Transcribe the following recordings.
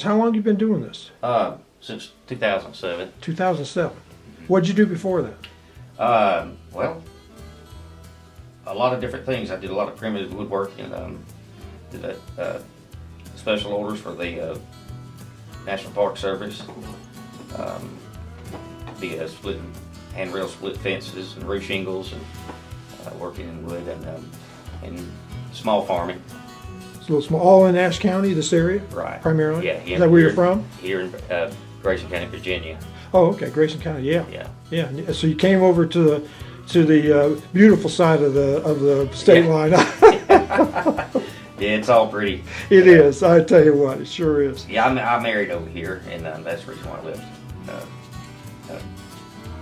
How long have you been doing this? Since 2007. 2007. What'd you do before that? Well, a lot of different things. I did a lot of primitive woodworking. Did special orders for the National Park Service. Did handrail split fences and roof shingles, and working in wood and small farming. It's a little small. All in Ashe County, this area? Right. Primarily? Yeah. Is that where you're from? Here in Grayson County, Virginia. Oh, okay. Grayson County. Yeah. Yeah. Yeah. So you came over to the beautiful side of the state line. Yeah, it's all pretty. It is. I tell you what, it sure is. Yeah, I married over here, and that's the reason why I left.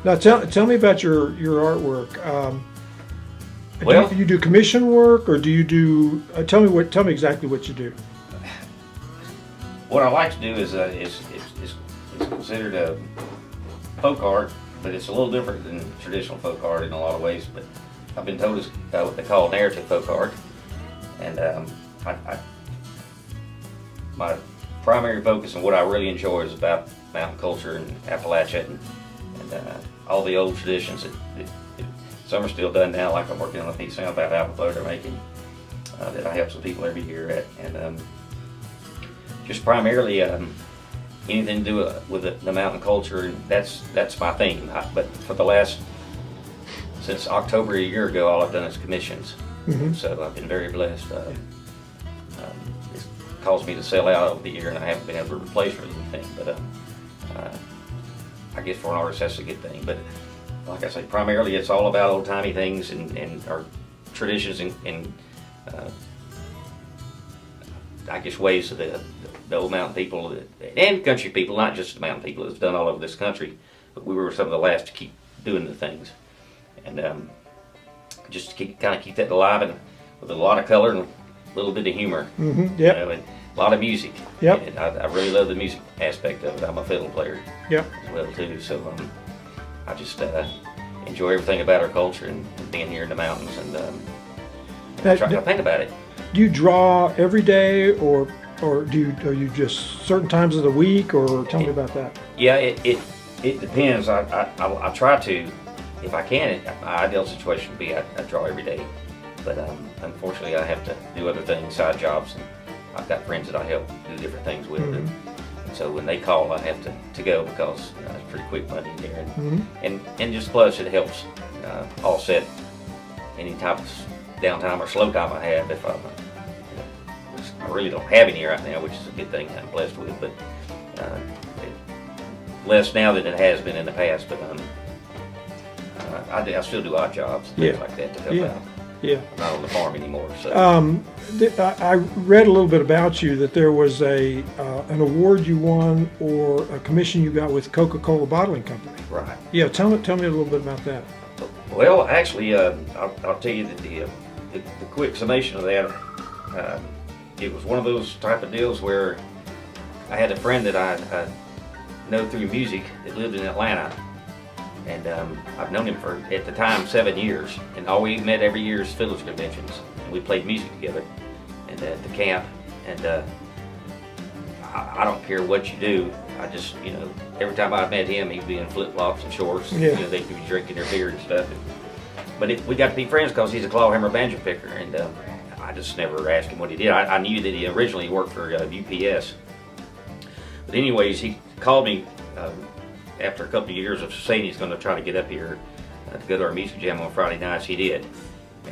Now tell me about your artwork. Well, do you do commission work, or do you do? Tell me exactly what you do. What I like to do is considered a folk art, but it's a little different than traditional folk art in a lot of ways. But I've been told it's what they call narrative folk art, and my primary focus and what I really enjoy is about mountain culture and Appalachia and all the old traditions that some are still done now. Like I'm working on a piece now about apple butter making that I help some people every year at, and just primarily anything to do with the mountain culture, and that's my thing. But for since October a year ago, all I've done is commissions. Mm-hmm. So I've been very blessed. It's caused me to sell out over the year, and I haven't been able to replace or anything. But I guess for an artist, that's a good thing. But like I say, primarily it's all about old-timey things and our traditions and I guess ways of the old mountain people and country people, not just the mountain people, that's done all over this country. But we were some of the last to keep doing the things, and just to kind of keep that alive, and with a lot of color and a little bit of humor. Mm-hmm. Yep. And a lot of music. Yep. And I really love the music aspect of it. I'm a fiddle player. Yep. As well too. So I just enjoy everything about our culture and being here in the mountains, and I try to think about it. Do you draw every day, or are you just certain times of the week, or tell me about that? Yeah, it depends. I try to, if I can. My ideal situation would be I draw every day, but unfortunately I have to do other things, side jobs, and I've got friends that I help do different things with. Mm-hmm. And so when they call, I have to go, because it's pretty quick money in there, Mm-hmm. and just plus it helps offset any type of downtime or slow time I have if I really don't have any right now, which is a good thing I'm blessed with, but less now than it has been in the past. But I still do odd jobs and things like that to help out. Yeah. I'm not on the farm anymore. So I read a little bit about you, that there was an award you won, or a commission you got with Coca-Cola Bottling Company. right. Yeah, tell me a little bit about that. Well, actually, I'll tell you that the quick summation of that, it was one of those type of deals where I had a friend that I know through music that lived in Atlanta, and I've known him for, at the time, 7 years, and all we met every year is fiddlers conventions, and we played music together and at the camp, and I don't care what you do. I just, every time I met him, he'd be in flip-flops and shorts, and Yeah. they'd be drinking their beer and stuff. But we got to be friends because he's a clawhammer banjo picker, and I just never asked him what he did. I knew that he originally worked for UPS. But anyways, he called me after a couple of years of saying he's going to try to get up here to go to our music jam on Friday nights. He did.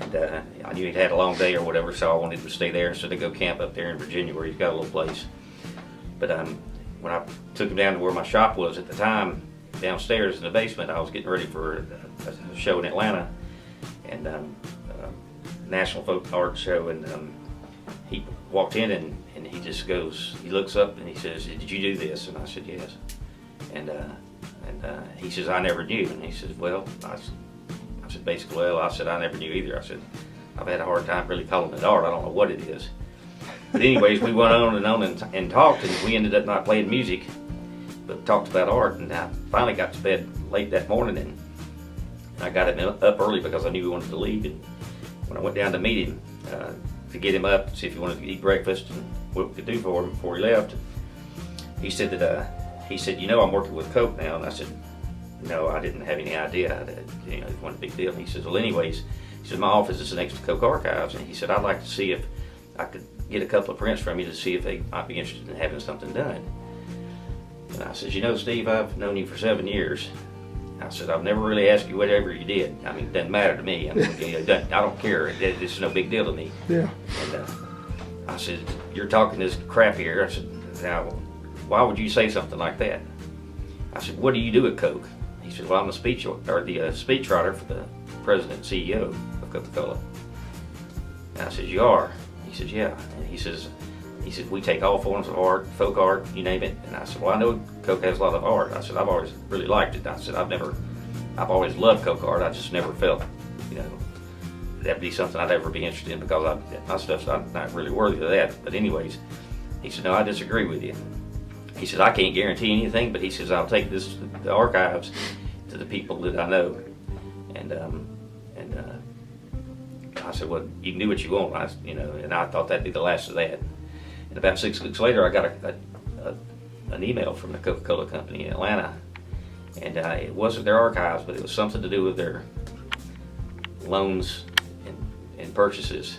And I knew he'd had a long day or whatever, so I wanted him to stay there instead of go camp up there in Virginia where he's got a little place. But when I took him down to where my shop was at the time, downstairs in the basement, I was getting ready for a show in Atlanta, and National Folk Art Show, and he walked in and he just goes, he looks up and he says, "Did you do this?" And I said, "Yes." And he says, "I never knew." And he says, "Well," I said, basically, "Well," I said, "I never knew either." I said, "I've had a hard time really calling it art. I don't know what it is." But anyways, we went on and talked, and we ended up not playing music, but talked about art. And I finally got to bed late that morning, and I got him up early because I knew he wanted to leave. And when I went down to meet him, to get him up, see if he wanted to eat breakfast and what we could do for him before he left, he said that you know, I'm working with Coke now, and I said, no, I didn't have any idea that, you know, it wasn't a big deal. And he says, well, anyways, he says, my office is next to Coke Archives, and he said, I'd like to see if I could get a couple of prints from you to see if they might be interested in having something done. And I said, you know, Steve, I've known you for 7 years. I said, I've never really asked you whatever you did. I mean, it doesn't matter to me. I mean, I don't care. This is no big deal to me. Yeah. And I said, you're talking this crap here. I said, now, why would you say something like that? I said, what do you do at Coke? He said, well, I'm the speechwriter for the president and CEO of Coca-Cola. And I said, you are? He says, yeah. And he says, we take all forms of art, folk art, you name it. And I said, well, I know Coke has a lot of art. I said, I've always really liked it. I said, I've always loved Coke art. I just never felt, you know, that'd be something I'd ever be interested in because my stuff's not really worthy of that. But anyways, he said, no, I disagree with you. He says, I can't guarantee anything, but he says, I'll take the archives to the people that I know. And I said, well, you can do what you want. And I thought that'd be the last of that. And about 6 weeks later, I got an email from the Coca-Cola company in Atlanta. And it wasn't their archives, but it was something to do with their loans and purchases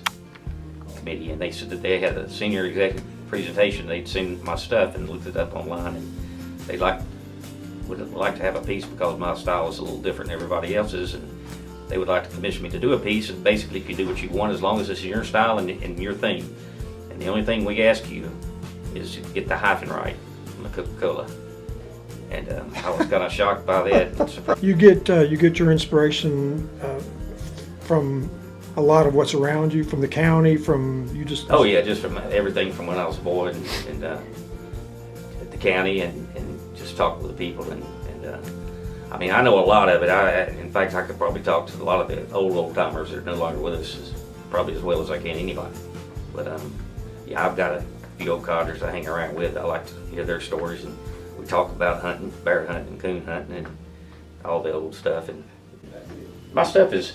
committee. And they said that they had a senior executive presentation. They'd seen my stuff and looked it up online, and they would like to have a piece because my style is a little different than everybody else's, and they would like to commission me to do a piece. And basically, you can do what you want as long as it's your style and your theme. And the only thing we ask you is to get the hyphen right on the Coca-Cola. And I was kind of shocked by that. You get your inspiration from a lot of what's around you, from the county, from you just. Oh yeah, just from everything from when I was a boy and at the county and just talking with the people and I mean, I know a lot of it. In fact, I could probably talk to a lot of the old timers that are no longer with us probably as well as I can anybody. But yeah, I've got a few old codgers I hang around with. I like to hear their stories, and we talk about hunting, bear hunting, and coon hunting, and all the old stuff. And my stuff is,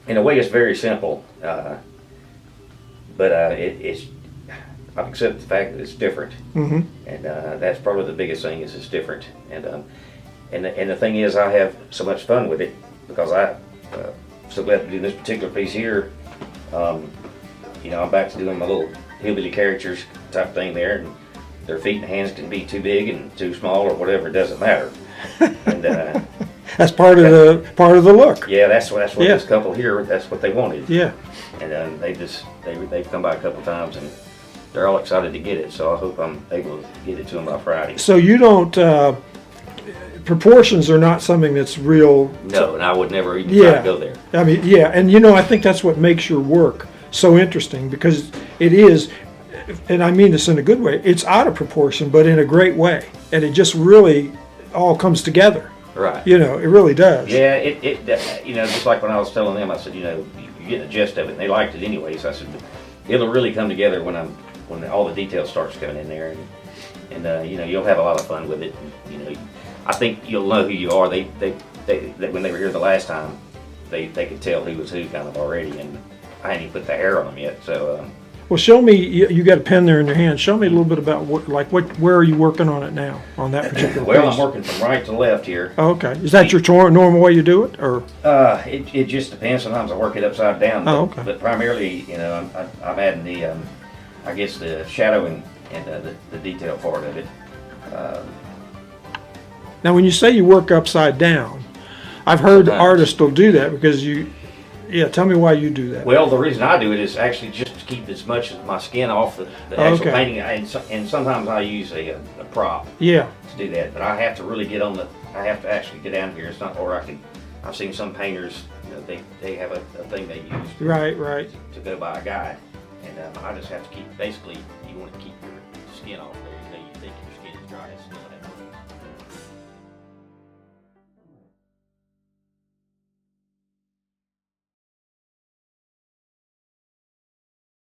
in a way, it's very simple, but it's. I've accepted the fact that it's different, Mm-hmm. and that's probably the biggest thing is it's different. And the thing is, I have so much fun with it because I'm so glad to do this particular piece here. You know, I'm back to doing my little hillbilly characters type thing there, and their feet and hands can be too big and too small or whatever. It doesn't matter. And that's part of the look. yeah, that's what Yeah. this couple here. That's what they wanted. Yeah. And they've come by a couple times and they're all excited to get it. So I hope I'm able to get it to them by Friday. So you don't. Proportions are not something that's real. No, and I would never even try to go there. I mean, yeah, and you know, I think that's what makes your work so interesting because it is, and I mean this in a good way, it's out of proportion, but in a great way. And it just really all comes together. Right. You know, it really does. Yeah, it you know, just like when I was telling them, I said, you know, you're getting the gist of it, and they liked it anyways. I said, it'll really come together when all the details starts coming in there, and you know, you'll have a lot of fun with it. And, you know, I think you'll know who you are. They when they were here the last time, they could tell who was who kind of already, and I hadn't even put the hair on them yet. So. Well, show me. You got a pen there in your hand. Show me a little bit about where are you working on it now on that particular Well, piece? I'm working from right to left here. Oh, okay. Is that your normal way you do it, or? It just depends. Sometimes I work it upside down. But, Oh, okay. But primarily, you know, I'm adding the, I guess the shadowing and the detail part of it. Now, when you say you work upside down, I've heard Sometimes. artists will do that because you. Yeah, tell me why you do that. Well, the reason I do it is actually just to keep as much of my skin off the actual Okay. painting, and sometimes I use a prop Yeah. to do that. But I have to really get on I have to actually get down here. It's not, or I've seen some painters, you know, they have a thing they use Right. to go by a guide, and I just have to keep. Basically, you want to keep your skin off there. You know, you think your skin is dry, it's still